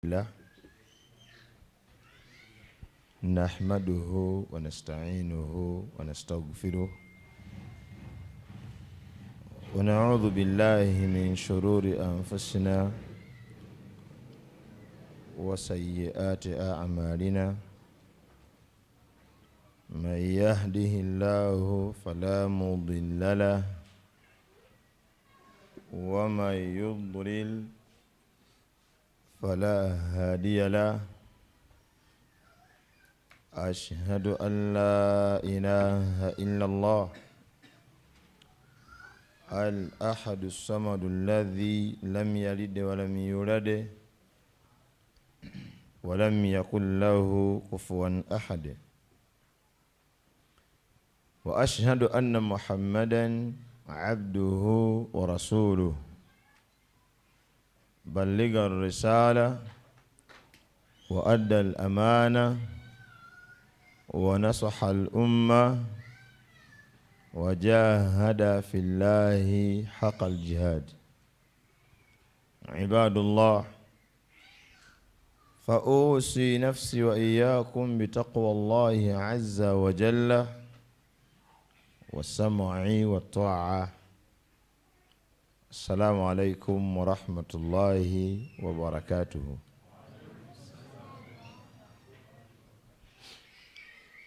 الله نحمده ونستعينه ونستغفره ونعوذ بالله من شرور أنفسنا وسيئات أعمالنا من يهده الله فلا مضل له ومن يضلل فلا هادي له أشهد أن لا إله إلا الله الأحد الصمد الذي لم يلد ولم يولد ولم يكن له كفوا أحد وأشهد أن محمدا عبده ورسوله بلغ الرسالة وأدى الأمانة ونصح الأمة وجاهد في الله حق الجهاد. عباد الله، فأوصي نفسي وإياكم بتقوى الله عز وجل والسمع والطاعة. السلام عليكم ورحمة الله وبركاته.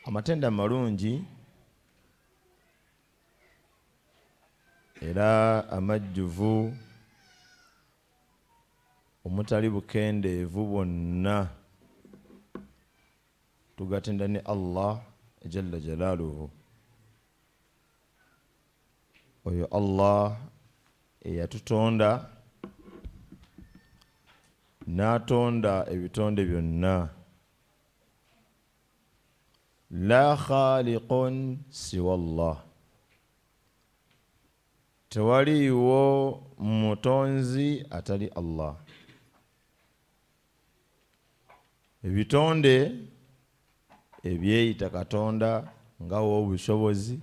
Amatenda marungi era amajjuvu omutali bukendeevu bwonna tugatenda ne Allah jalla jalaaluhu. Oyo Allah eyatutonda n'atonda ebitonde byonna. La khaliqun siwa Allah, tewaliwo mutonzi atali Allah. Ebitonde ebyeyita Katonda ngawo obusobozi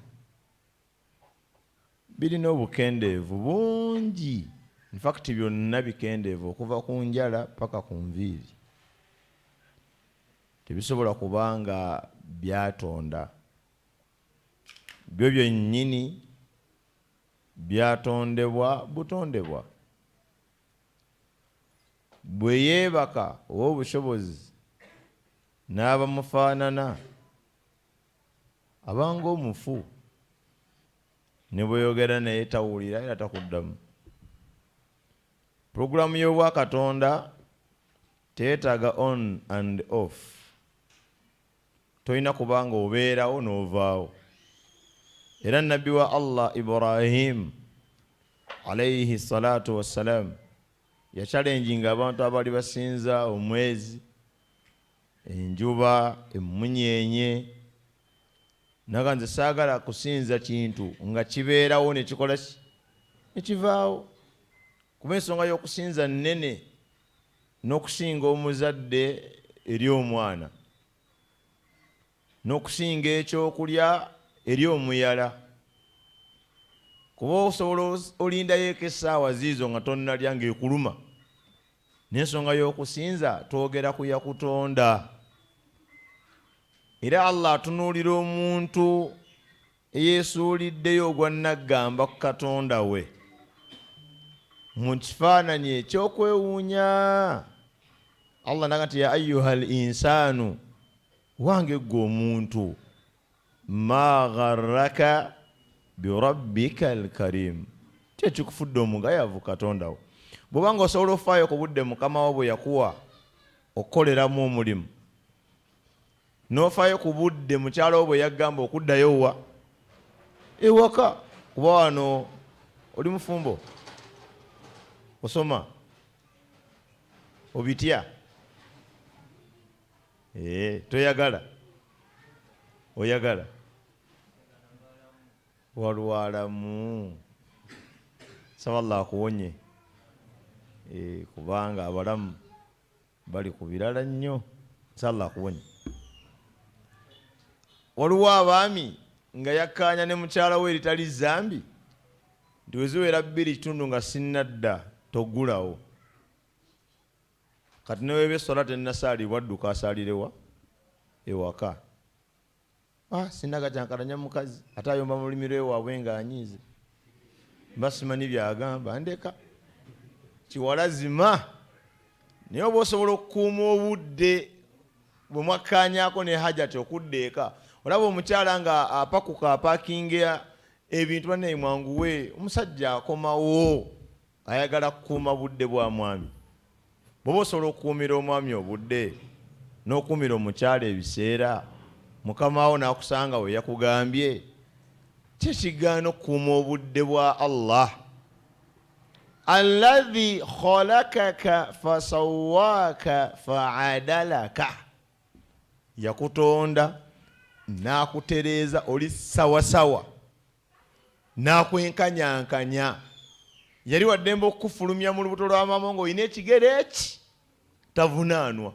birina obukendeevu bungi. In fact byonna bikendeevu okuva ku njala paka ku nviiri. Tebisobola kubanga byatonda byo byennyini byatondebwa butondebwa. Bwe yeebaka ow'obusobozi n'abamufaanana abanga omufu, ne bweyogera naye tawulira era takuddamu. Puroguramu y'obwakatonda teetaaga on and off. Toyina kubanga obeerawo n'ovaawo. Era nabbi wa Allah Ibrahim alayhi salatu wassalam yachalenjinga abantu abali basinza omwezi, enjuba, emunyenye, naga nze saagala kusinza kintu nga kibeerawo ne kikola ki ne kivaawo. Kuba ensonga y'okusinza nnene n'okusinga omuzadde eri omwana, n'okusinga ekyokulya eri omuyala. Kuba osobola olindayoeko essaawa ziizo nga tonnalya ng'ekuluma. N'ensonga y'okusinza twogera ku yakutonda. Era Allah atunuulira omuntu eyeesuuliddeyo ogwannaggamba ku Katonda we mu kifaananyi ekyokwewuunya. Allah naga nti ya ayyuhal insaanu, wange gwe omuntu, ma gharraka birabbika alkarim, kyekikufudde omugayavu Katonda wo. Bw'obanga osobola ofaayo ku budde Mukama wo bwe yakuwa okukoleramu omulimu, n'ofaayo ku budde mukyala wo bwe yagamba okuddayo wa ewaka. Kuba wano oli mufumbo, osoma, obitya, toyagala, oyagala, walwalamu. Saba Allah akuwonye, kubanga abalamu bali ku birala nnyo. Saba Allah akuwonye. Waliwo abaami nga yakkaanya ne mukyala we eritali zambi nti weziwera 2 kitundu nga sinnadda toggulawo. kati newe sola tennasaali wadduka asaalirewa ewaka sinagajjankalanya mukazi ate ayomba mu lulimi lwewaabwe ng'anyiize basimanyi byagamba ndeka kiwalazima naye oba osobola okukuuma obudde bwe mwakkaanyaako ne hajati okudda eka olaba omukyala nga apakuka apakinga ebintu bannaye mwanguwe omusajja akomawo ayagala kukuuma budde bwa mwami bw'oba osobola okukuumira omwami obudde n'okuumira omukyala ebiseera mukama wo n'akusanga we yakugambye kyekigaana okukuuma obudde bwa Allah alladhi khalakaka fasawwaka fa'adalaka yakutonda n'akutereeza oli sawasawa n'akwenkanyankanya yali waddembe okukufulumya mu lubuto lwa maama ng'olina ekigere eki tavunaanwa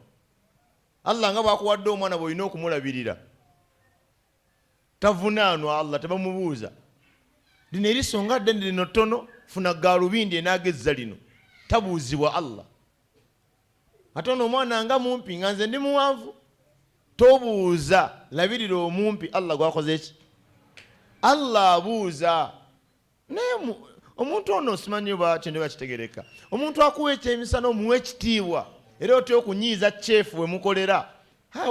Allah nga bw'akuwadde omwana bw'olina okumulabirira tavunaanwa Allah tebamubuuza lino erisonga ddene lino ttono funa gaalubindi enaagezza lino tabuuzibwa Allah ate ono omwana nga mumpi nga nze ndi muwanvu tobuuza labirira omumpi Allah gwakoze eki Allah abuuza naye omuntu ono simanyi oba kino bakitegereka omuntu akuwa ekyemisana omuwa ekitiibwa era otya okunyiiza chefu we mukolera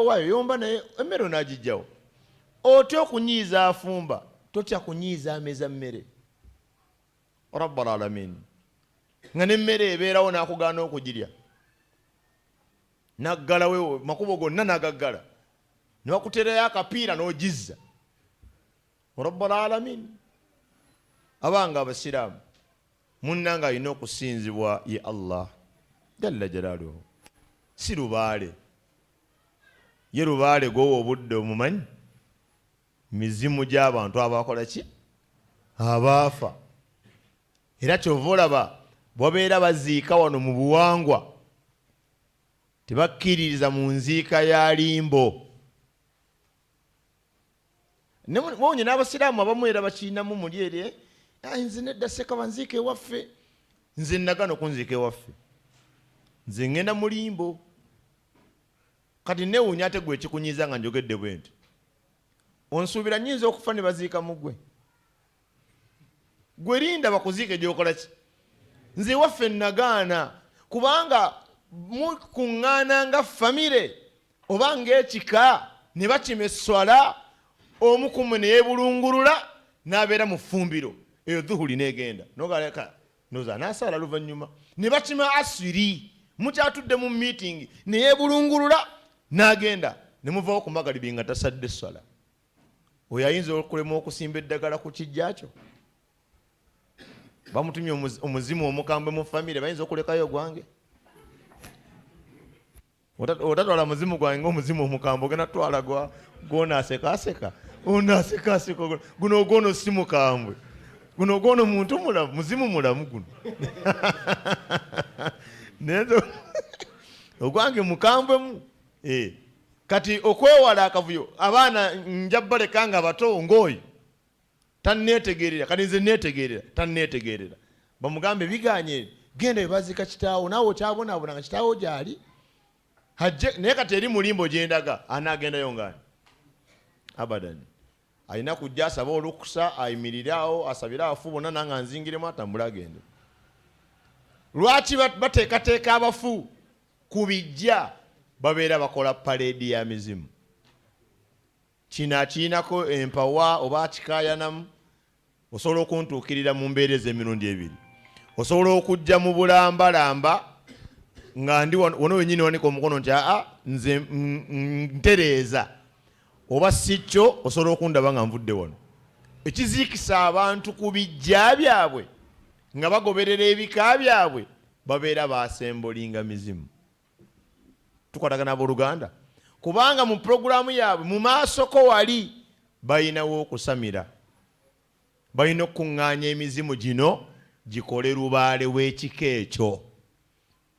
waayo yomba naye emmere onaagijjawo otya okunyiiza afumba totya kunyiiza ameza mmere rabbal alamin nga nemmere ebeerawo n'akugaana okugirya naggalawo makubo gonna n'agaggala ne bakuterayo akapiira n'ogizza rabbal alamin abanga abasiraamu munnanga alina okusinzibwa ye Allah jalla jalaaluhu si lubaale ye lubaale gwowa obudde omumanyi mizimu gy'abantu abakola ki abaafa era kyova olaba bwabeera baziika wano mu buwangwa tebakkiririza mu nziika ya limbo mwonye n'abasiraamu abamu era bakiinamu muli ere nze nedda sekaba nziika ewaffe nze nagana okunziika ewaffe nze ngenda mu limbo kati newuunya ate gwe ekikunyiiza nga njogedde bwe nti onsuubira nnyinza okufa ne baziika mu gwe linda bakuziike gyokola ki nze ewaffe nagaana kubanga mukuŋŋaana nga famire oba ng'ekika ne bakima esswala omukumu ne yeebulungulula n'abeera mu ffumbiro eyo dhuhuli n'egenda nogaleka noza n'asaala luvannyuma ne bakima asiri mukyatudde mu meeting ne yeebulungulula n'agenda ne muvaawo ku magalibi nga tasadde esswala oyo ayinza okulema okusimba eddagala ku kijja kyo bamutumye omuzimu omukambwe mu famire bayinza okulekayo gwange otatwala muzimu gwange ng'omuzimu omukambwe ogenda twala gwonaasekaaseka onaasekaaseka guno ogwono si mukambwe guno ogwono muntu mulamu muzimu mulamu guno nenzo ogwange mukambwemu kati okwewala akavuyo abaana njabbaleka nga bato ng'oyo tanneetegerera kati nze neetegerera tanneetegerera bamugambe biganye genda webaziika kitaawo naawe okyabonaabona nga kitaawo gyali naye kati eri mulimbo gyendaga anaagendayo ngaani abadan alina kujja asaba olukusa ayimirire awo asabire abafu bonna nanga nzingiremu atambule agende lwaki bateekateeka abafu ku bijja babeera bakola paleedi ya mizimu kino akiinako empawa oba akikaayanamu osobola okuntuukirira mu mbeera ez'emirundi ebiri osobola okujja mu bulambalamba nga ndi wano wenyini wanika omukono nti nze ntereeza oba si kyo osobola okundaba nga nvudde wano ekiziikisa abantu ku bijja byabwe nga bagoberera ebika byabwe babeera basembolinga mizimu tukwatagana abooluganda kubanga mu puroguramu yaabwe mu maasoko wali balinawo okusamira balina okuŋŋaanya emizimu gino gikole lubaale w'ekika ekyo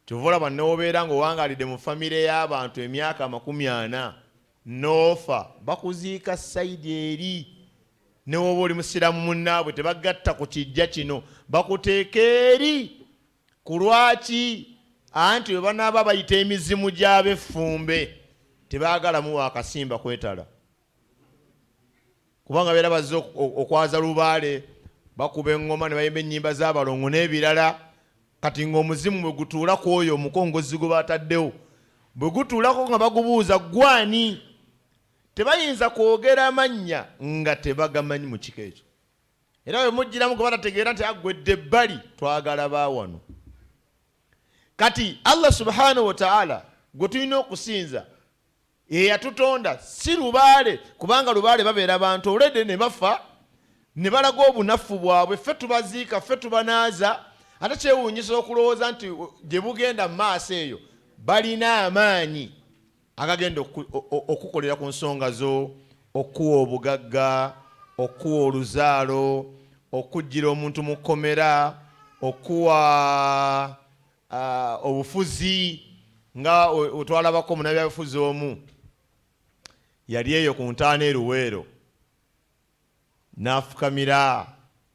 kyova olaba newobeera ng'owangaalidde mu famire y'abantu emyaka 40 noofa bakuziika sayidi eri newoba oli musiramu munnaabwe tebagatta ku kijja kino bakuteeka eri ku lwaki anti bwe banaaba bayita emizimu gy'ab'effumbe tebaagalamu wakasimba kwetala, kubanga beera bazze okwaza lubaale bakuba eŋŋoma ne bayimba ennyimba z'abalongo n'ebirala. Kati ng'omuzimu bwe gutuula ku oyo omukongozi gwe bataddewo, bwe gutuulako nga bagubuuza gwani, tebayinza kwogera amannya nga tebagamanyi mu kiko ekyo. Era bwe mujjiramu gwe batategeera nti aggwedde ebbali, twagala baawano. Kati Allah subhanahu wa ta'ala gwe tulina okusinza eyatutonda si lubaale, kubanga lubaale babeera bantu olwedde ne bafa ne balaga obunafu bwabwe, ffe tubaziika, ffe tubanaaza. Ate kyewuunyisa okulowooza nti gye bugenda mu maaso eyo balina amaanyi agagenda okukolera ku nsonga zo, okuwa obugagga, okuwa oluzaalo, okujjira omuntu mu kkomera, okuwa obufuzi. Nga otwalabako omunabyabufuzi omu yali eyo ku ntaana eruweero n'afukamira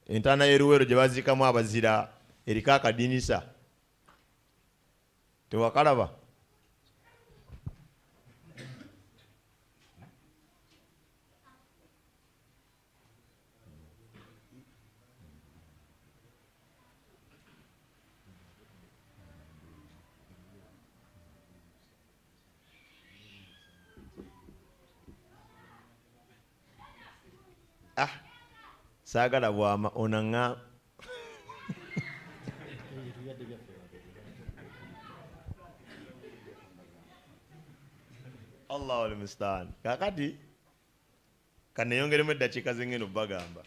entaana y'eruweero gye baziikamu abazira, eriko akadinisa. Tewakalaba? Saagala bwama onanga Allahu al-mustaan. Kakati kaneyongeremu eddakiika zengeno bagamba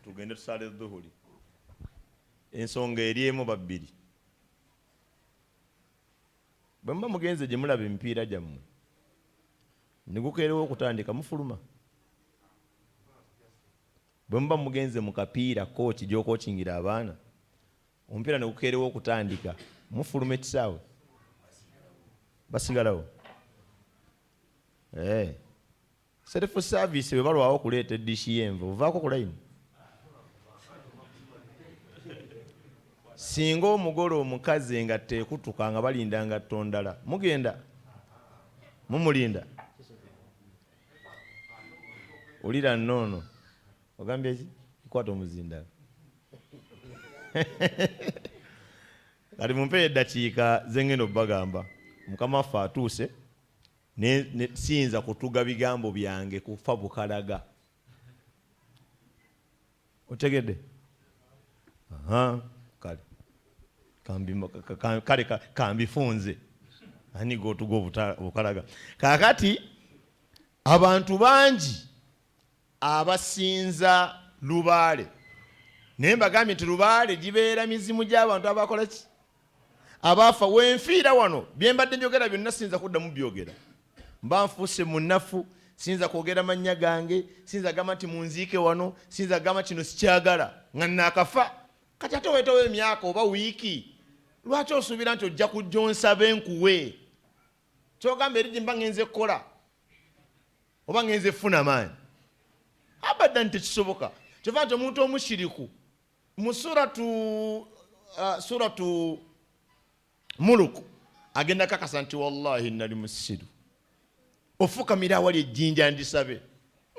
tugende tusaale dhuhuli. Ensonga eri emu babbiri. Bwe muba mugenze gye mulaba emipiira gyammwe ne gukeerewo okutandika mufuluma. Bwe muba mugenze mu kapiira kooki gy'okookingira abaana, omupiira ne gukeerewo okutandika mufuluma ekisaawe, basigalawo. Self service bwe balwawo okuleeta eddishi y'enva ovaako ku layini. Singa omugole omukazi nga teekutuka nga balinda nga ttondala, mugenda mumulinda. Olira nnoono ogambye eki kwata omuzindalo. Kati mumpe eddakiika zengendo bagamba mukama waffe atuuse ne siyinza kutuga bigambo byange kufa bukalaga. Otegedde? Kale kambifunze ani gotuga obukalaga. Kakati abantu bangi abasinza lubaale, naye mbagambye nti lubaale gibeera mizimu gy'abantu abakola ki, abaafa. Wenfiira wano byembadde njogera byonna sinza kuddamu byogera, mba nfuuse munafu, sinza kwogera mannya gange, sinza gamba nti munziike wano, sinza gamba kino sikyagala nga nnaakafa. Kati ate weetawo emyaka oba wiiki, lwaki osuubira nti ojja kujja onsaba enkuwe? Kyogamba eri gye mba ngenze kukola oba ngenze funa maanyi, abadda nti tekisoboka. Kyova nti omuntu omushiriku mu suratu Muluku agenda kakasa nti wallahi nali musiru. Ofukamira awali ejjinja ndisabe,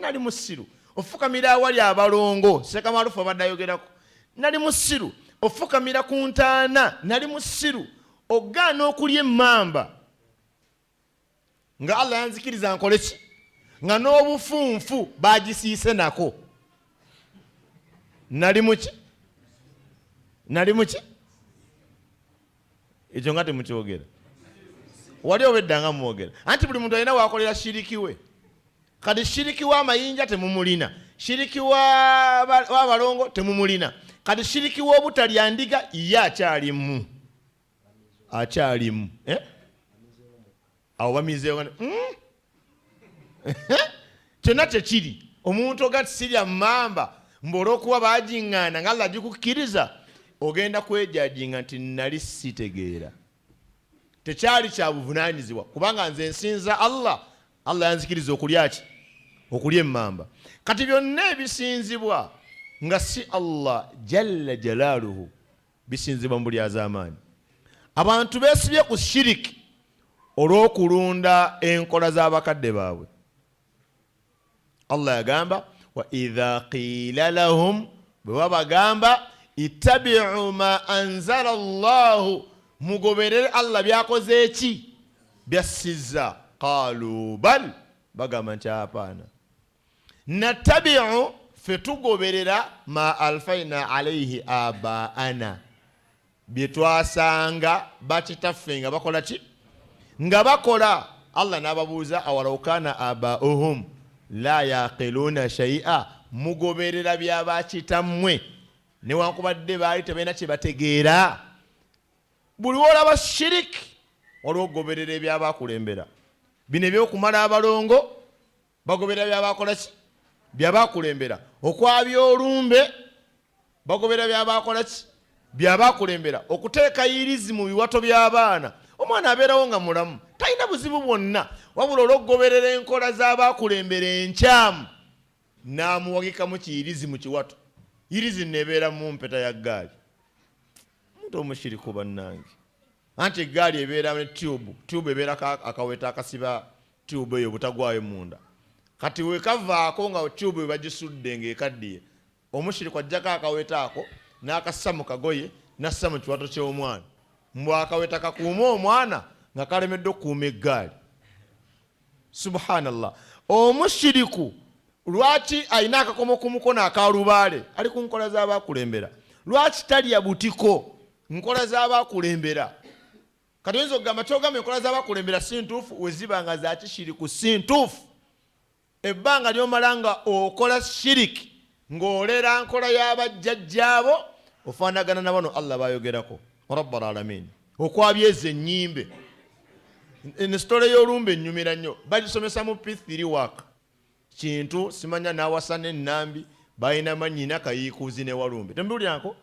nali musiru. Ofukamira awali abalongo, Sekamalufu abadde ayogerako, nali musiru. Ofukamira ku ntaana, nali musiru. Ogaana okulya emmamba nga Allah yanzikiriza nkole ki, nga n'obufunfu bagisiise nako, nali muki, nali muki. Ekyo nga temukyogera, wali obedda nga mwogera. Anti buli muntu alina wakolera shiriki we. Kati shiriki w'amayinja temumulina, shiriki w'abalongo temumulina, kati shiriki w'obutalya ndiga ye akyalimu, akyalimu. Awo bamizeewo kyonna tekiri. Omuntu ogati sirya mmamba olw'okuba bagiŋŋaana nga Allah gikukkiriza, ogenda kwejajinga nti nali sitegeera. Tekyali kya buvunaanyizibwa, kubanga nze nsinza Allah, Allah yanzikiriza okulya ki, okulya emmamba. Kati byonna ebisinzibwa nga si Allah jalla jalaaluhu bisinzibwa mu buli az'amaanyi. abantu beesibye ku shiriki olw'okulunda enkola z'abakadde baabwe. Allah yagamba wa idha qila lahum, bwe babagamba ittabi'u ma anzala Allahu, mugoberere Allah byakoze eki, byassizza, qalu bal, bagamba nti apaana, nattabi'u, fe tugoberera ma alfaina alayhi abaana, bye twasanga bakitaffe nga bakola ki, nga bakola. Allah n'ababuuza awalau kana abauhum la yaqiluna shay'a, mugoberera byabakitammwe newankubadde baali tebalina kye bategeera. Buli olaba shiriki waliwo okugoberera ebyabakulembera. Bino ebyokumala abalongo bagoberera byabakola ki, byabakulembera. Okwabya olumbe bagoberera byabakola ki, byabakulembera. Okuteeka irizi mu biwato by'abaana, omwana abeerawo nga mulamu talina buzibu bwonna, wabula olw'okugoberera enkola z'abakulembera enkyamu n'amuwagikamu kiyirizi mu kiwato, irizi nebeera mu mpeta ya ggaali. Muntu omushiriku bannange, anti eggaali ebeera ne tube ebeerako akaweta akasiba tube eyo butagwayo munda. Kati wekavaako nga tube we bagisudde ng'ekaddiye, omushiriku ajjako akaweta ako n'akassa mu kagoye n'assa mu kiwato ky'omwana, mbw akaweta kakuuma omwana nga kalemedde okukuuma eggaali. Subhanallah. Omushiriku lwaki alina akakomo ku mukono akalubaale, ali ku nkola z'abakulembera? Lwaki talya butiko, nkola z'abakulembera? Kati oyinza okugamba kyogamba enkola z'abakulembera si ntuufu, we ziba nga za kishiriku si ntuufu. Ebbanga ly'omala nga okola shiriki ng'olera nkola y'abajjajjaabo, ofaanagana na bano Allah bayogerako, rabbal alamin. Okwabya ezo ennyimbe, nesitole y'olumbe ennyumira nnyo, bagisomesa mu P3 waka. Kintu simanya n'awasa n'ennambi balina mannyina kayiikuuzi ne walumbe. Tembuulirako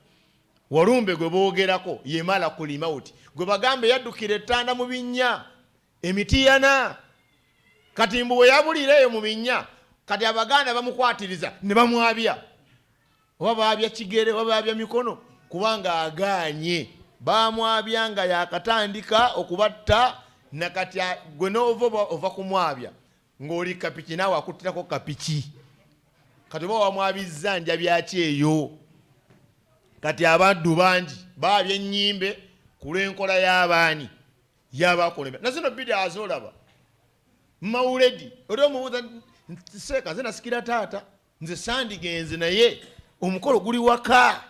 walumbe gwe boogerako yemala kulima uti, gwe bagambe yaddukira ettanda mu binnya emitiyana. Kati mbu bwe yabulira eyo mu binnya, kati Abaganda bamukwatiriza ne bamwabya, oba baabya kigere oba baabya mikono, kubanga agaanye. Bamwabya nga yakatandika okubatta, nakati gwe n'ova ova kumwabya ng'oli kapiki naawe akuttirako kapiki. Kati oba wamwabizza njabyaki eyo. Kati abantu bangi baabya ennyimbe ku lw'enkola y'abaani y'abakulembera. Na zino bidia azolaba mawuledi oli omubuuza nti seeka nze nasikira taata, nze sandigenze naye omukolo guli waka.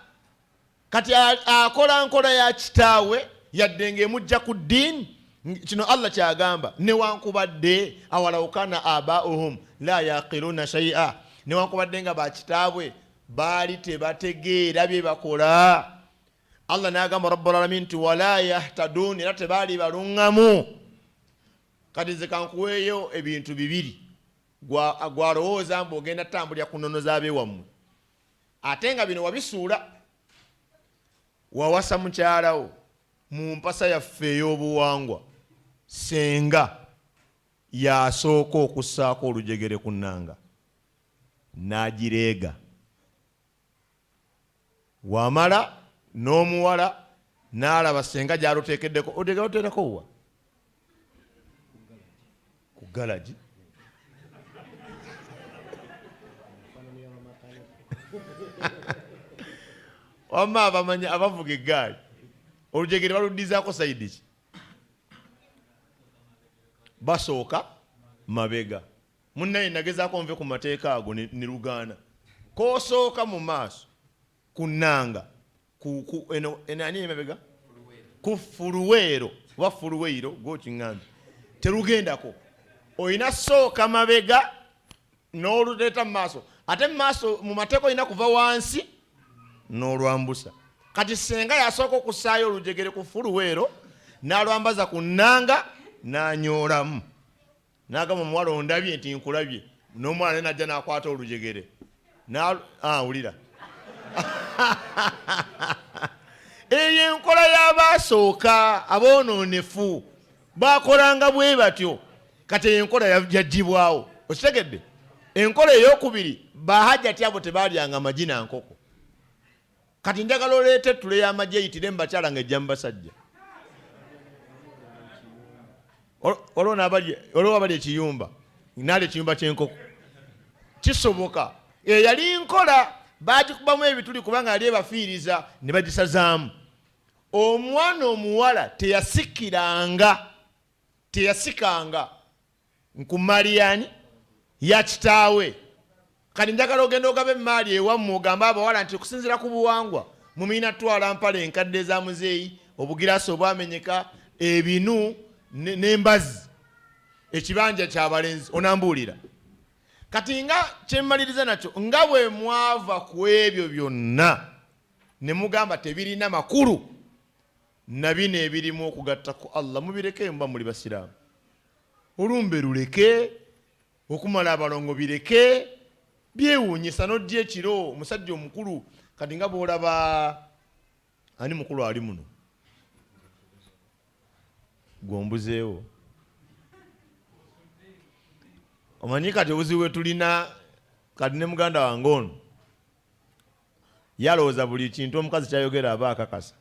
Kati akola nkola ya kitaawe yadde ng'emujja ku ddiini. Kino Allah kyagamba, newankubadde awalawukana abauhum la yaqiluna shay'a, newankubadde nga bakitaabwe baali tebategeera bye bakola. Allah n'agamba rabbul alamin nti wala yahtadun, era tebaali baluŋŋamu. Kati nze kankuweeyo ebintu bibiri gwalowooza mbu ogenda tambulya ku nnono z'abeewammwe, ate nga bino wabisuula wawasa mukyalawo mu mpasa yaffe ey'obuwangwa. Senga yasooka okussaako olujegere ku nnanga n'agireega, wamala n'omuwala n'alaba senga gy'aluteekeddeko. Oteerako wa ku galagi? Wamma abamanya abavuga eggaali olujegere baluddizaako sayidi ki? Basooka mabega. Munnaye nagezaako nve ku mateeka ago ne lugaana. Koosooka mu maaso ku nnanga enani mabega ku fuluweero oba fuluweiro gokiŋŋambi terugendako. Oyina sooka mabega n'oluleeta mu maaso, ate mu maaso mu mateeka oyina kuva wansi n'olwambusa. Kati senga yasooka okussaayo olujegere ku fuluweero n'alwambaza ku nnanga n'anyoolamu, n'agamba omuwala ondabye nti nkulabye, n'omwana ne najja n'akwata olujegere wulira. Eyo enkola y'abaasooka aboonoonefu baakolanga bwe batyo. Kati enkola yaggyibwawo, okitegedde? Enkola ey'okubiri bahajjati abo tebaalyanga magi na nkoko. Kati njagala oleete ettule y'amagi eyitire mu bakyala ng'ejja mu basajja. olwo abali ekiyumba nali ekiyumba ky'enkoko kisoboka yali nkola bagikubamu ebituli kubanga yali ebafiiriza ne bagisazaamu. Omwana omuwala teyasikanga nkumaliyani ya kitaawe. Kati njagala ogenda ogaba emaali ewammwe ogamba abawala nti okusinziira ku buwangwa mumina twala mpala enkadde za muzeeyi, obugiraasi obwamenyeka, ebinu n'embazi, ekibanja ky'abalenzi. Onambuulira kati nga kyemmaliriza nakyo nga bwe mwava ku ebyo byonna ne mugamba tebirina makulu, na bino ebirimu okugatta ku Allah mubireke. Mba muli basiraamu, olumbe luleke, okumala abalongo bireke, byewuunyisa n'odya ekiro. Omusajja omukulu kati nga bw'olaba ani mukulu ali muno gwombuzeewo. Omanyi kati obuzibu tulina kati ne muganda wange ono yalowooza buli kintu omukazi kyayogera aba akakasa.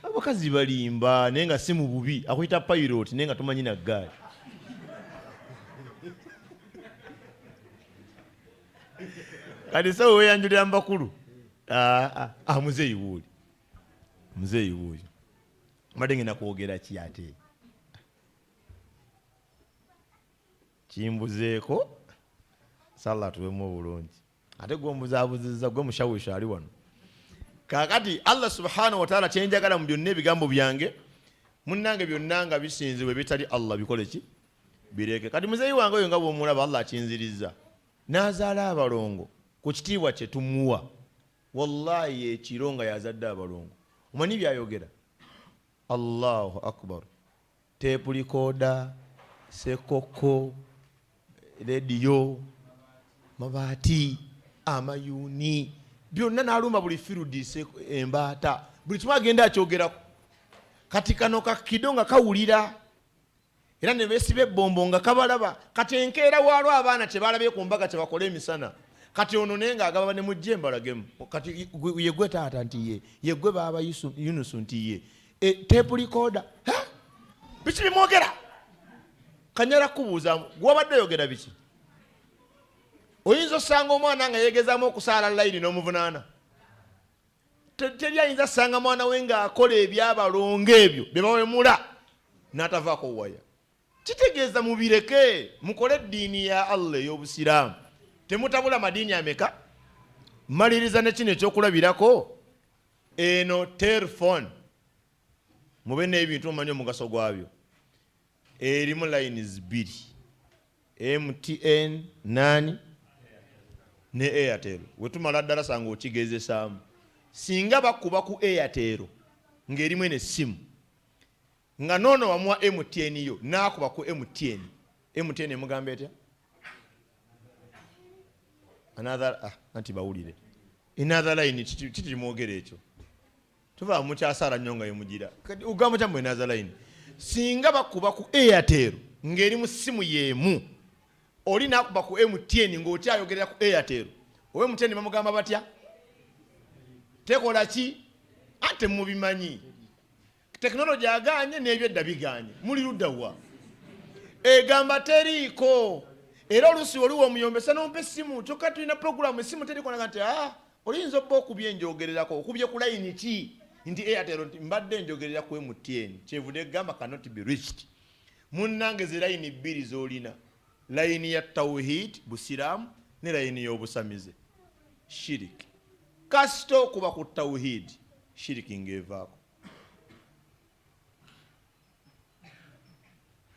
Abakazi balimba naye nga si mu bubi, akuyita pilot naye nga tomanyi na ggaali. Kati sawe weyanjulira mbakulu muzeeyi wuuli mbadde ngenda kwogera ki ate kimbuzeeko salla tuwemu obulungi ate gwombuzaabuzizza gwe mushawisha ali wano. Kakati Allah subhanahu wa ta'ala kyenjagala mu byonna ebigambo byange munnange byonna nga bisinzibwe bitali Allah bikole ki bireke. Kati muzeeyi wange oyo nga bw'omulaba Allah akinzirizza n'azaala abalongo ku kitiibwa kye tumuwa. Wallahi ekiro nga yazadde abalongo omanyi byayogera? Allahu akbar. Tepu likoda, sekoko, rediyo, mabaati, amayuni, byonna n'alumba buli firudi, embaata, buli kimu agenda akyogerako. Kati kano kakido nga kawulira era ne beesiba ebbombo nga kabalaba. Kati enkeera waalwo abaana tebalabye ku mbaga tebakola emisana. Kati ono naye ng'agaba ne mujje embalagemu. Kati yegwe taata nti yegwe baaba Yunusu nti ye tepu likoda biki bimwogera. Kanyala kubuuza gw'obadde oyogera biki? Oyinza osanga omwana nga yeegezaamu okusaala layini n'omuvunaana. Teri ayinza asanga mwana we ng'akola ebyabalongo ebyo bye bawemula n'atavaako waya. Kitegeeza mubireke mukole eddiini ya Allah ey'Obusiraamu. Temutabula madiini ameka? Maliriza ne kino ekyokulabirako eno telefone mube n'ebintu mumanyi omugaso gwabyo. Erimu lines 2 MTN nani ne Airtel. Wetumala ddala sanga okigezesaamu singa bakuba ku Airtel ng'erimu ene simu nga noono wamuwa MTN yo n'akuba ku MTN emugamba etya? Anti bawulire another line kitimwogera ekyo tuva mukyasala nnyo nga yemugira ugamba kyamwe another line. Singa bakuba ku Airtel ng'eri mu simu yeemu oli n'akuba ku MTN ng'okyayogerera ku Airtel, owe MTN bamugamba batya? Tekola ki? Ate mubimanyi tekinologi aganye n'ebyedda biganye. Muli ludda wa? Egamba teriiko. Era olusi oliwo omuyombesa n'ompa essimu kyokka tulina programu essimu teriko naga nti oyinza obba okubye enjogererako okubye ku layini ki nti Airtel nti mbadde enjogerera ku MTN kyevudde egamba cannot be reached. Munnange ze layini 2 z'olina, layini ya tawhid busiraamu ne layini y'obusamize shiriki. Kasita okuba ku tawhid shiriki ng'evaako.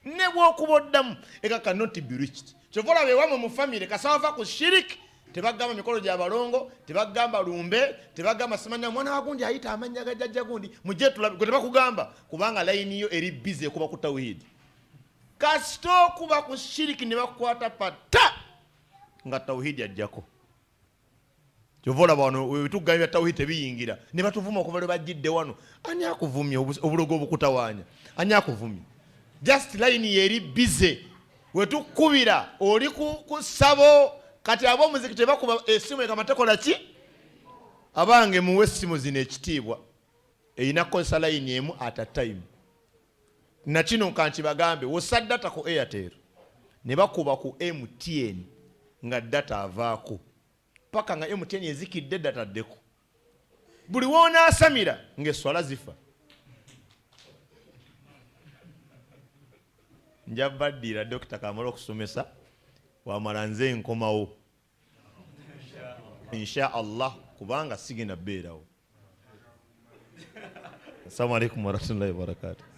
Ne bw'okuba oddamu eka cannot be reached. Kyovola beewamwe mu famire kasava ku shiriki tebagamba mikolo gy'abalongo, tebagamba lumbe, tebagamba simanya mwana wagundi ayita amanya gajjajja gundi mujje tulabe gwe tebakugamba kubanga layini yo eri busy kuba ku tawhid. Kasito kuba ku shiriki ne bakwata pata nga tawhid ajjako. Kyovola bano wetugambya tawhid tebiyingira ne batuvuma okuva lwe bajjidde wano. Ani akuvumya obulogo obukutawaanya? Ani akuvumya? Just line yeri busy. Wetukubira oli ku sabo kati ab'omuziki tebakuba essimu ekamatekola ki? Abange muwe essimu zino ekitiibwa eyina kukozesa layini emu at a time. na kino kankibagambe wossa data ku Airtel ne bakuba ku MTN nga data avaako paka nga MTN ezikidde data ddeko buli wonaasamira ng'esswala zifa. Nja baddira Dr. Kamala okusomesa wamala nze nkomawo insha Allah kubanga sigenda beerawo. Assalamu alaikum warahmatullahi wabarakatuh.